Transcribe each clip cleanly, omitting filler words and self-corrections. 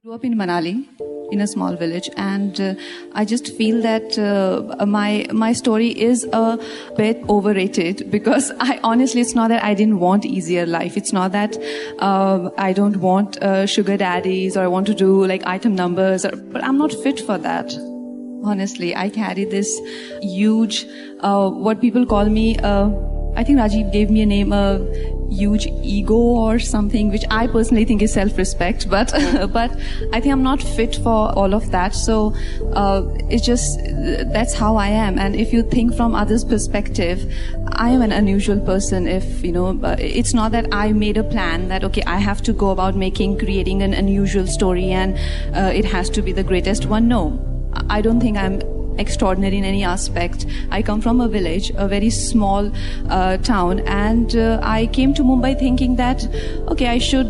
Grew up in Manali, in a small village, and I just feel that my story is a bit overrated because I honestly, it's not that I didn't want easier life. It's not that I don't want sugar daddies or I want to do like item numbers, but I'm not fit for that. Honestly, I carry this huge, what people call me, I think Rajiv gave me a name, a huge ego or something, which I personally think is self-respect, but I think I'm not fit for all of that. So it's just, that's how I am. And if you think from others' perspective, I am an unusual person. If, you know, it's not that I made a plan that, okay, I have to go about creating an unusual story and it has to be the greatest one. No, I don't think I'm extraordinary in any aspect. I come from a village, a very small town, and I came to Mumbai thinking that, okay, I should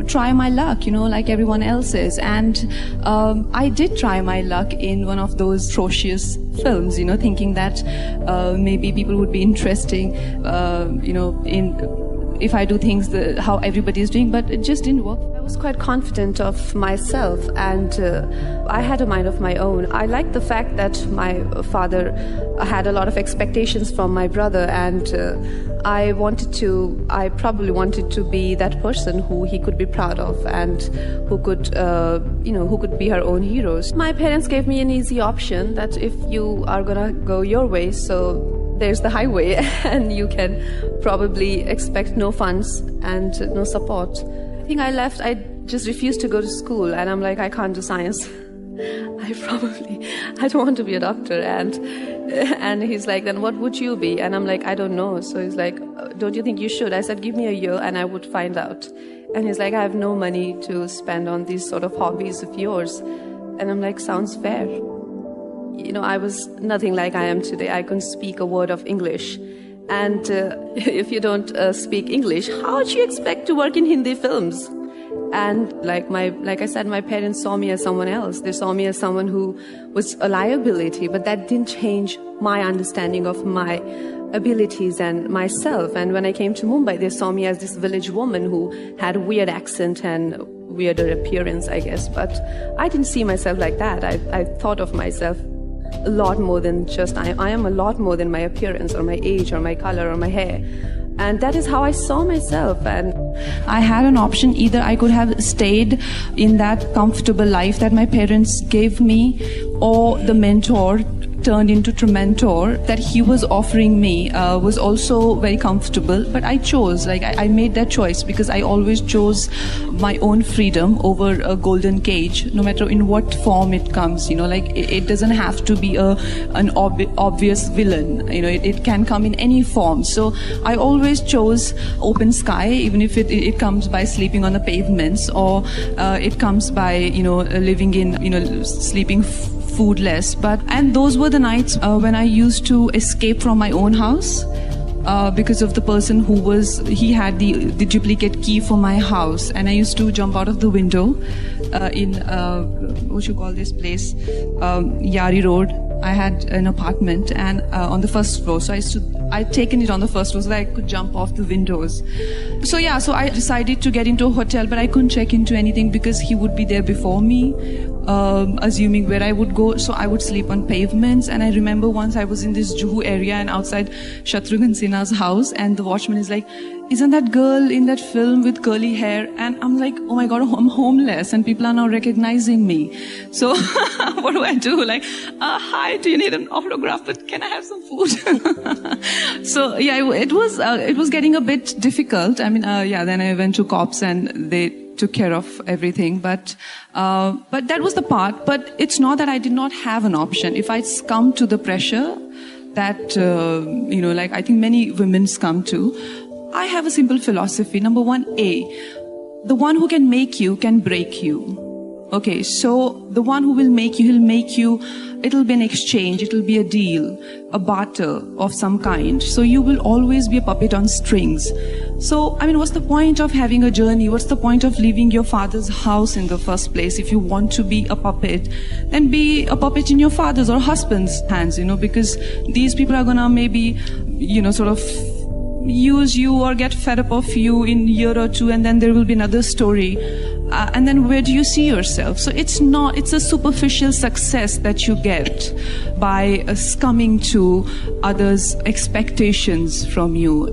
try my luck, you know, like everyone else is. And I did try my luck in one of those atrocious films, you know, thinking that maybe people would be interesting, you know, if I do things how everybody is doing, but it just didn't work. I was quite confident of myself, and I had a mind of my own. I liked the fact that my father had a lot of expectations from my brother, and I probably wanted to be that person who he could be proud of and who could, who could be her own heroes. My parents gave me an easy option that if you are gonna go your way, so there's the highway, and you can probably expect no funds and no support. I think I just refused to go to school, and I'm like, I can't do science. I don't want to be a doctor. And he's like, then what would you be? And I'm like, I don't know. So he's like, don't you think you should? I said, give me a year and I would find out. And he's like, I have no money to spend on these sort of hobbies of yours. And I'm like, sounds fair. You know, I was nothing like I am today. I couldn't speak a word of English. And if you don't speak English, how would you expect to work in Hindi films? And like I said, my parents saw me as someone else. They saw me as someone who was a liability, but that didn't change my understanding of my abilities and myself. And when I came to Mumbai, they saw me as this village woman who had a weird accent and weirder appearance, I guess. But I didn't see myself like that. I thought of myself a lot more than just, I am a lot more than my appearance or my age or my color or my hair. And that is how I saw myself. And I had an option. Either I could have stayed in that comfortable life that my parents gave me, or the mentor turned into Trementor that he was offering me was also very comfortable. But I chose, I made that choice because I always chose my own freedom over a golden cage, no matter in what form it comes. You know, it doesn't have to be an obvious villain. You know, it can come in any form. So I always chose open sky, even if it comes by sleeping on the pavements, or it comes by, you know, living in, you know, sleeping foodless. And those were the nights when I used to escape from my own house because of the person he had the duplicate key for my house, and I used to jump out of the window in what you call this place, Yari Road. I had an apartment and on the first floor, so I'd taken it on the first floor so that I could jump off the windows. So I decided to get into a hotel, but I couldn't check into anything because he would be there before me, assuming where I would go. So I would sleep on pavements. And I remember once I was in this Juhu area and outside Shatrughan Sinha's house, and the watchman is like, isn't that girl in that film with curly hair? And I'm like, oh my God, I'm homeless and people are now recognizing me. So what do I do? Like, hi, do you need an autograph? But can I have some food? So yeah, it was getting a bit difficult. I mean, then I went to cops and they took care of everything. But that was the part. But it's not that I did not have an option. If I succumb to the pressure that, I think many women succumb to, I have a simple philosophy. Number one, the one who can make you can break you. Okay, so the one who will make you, he'll make you, it'll be an exchange, it'll be a deal, a barter of some kind. So you will always be a puppet on strings. So, I mean, what's the point of having a journey? What's the point of leaving your father's house in the first place? If you want to be a puppet, then be a puppet in your father's or husband's hands, you know, because these people are gonna maybe, sort of use you or get fed up of you in a year or two, and then there will be another story. and then where do you see yourself? So it's a superficial success that you get by succumbing to others' expectations from you.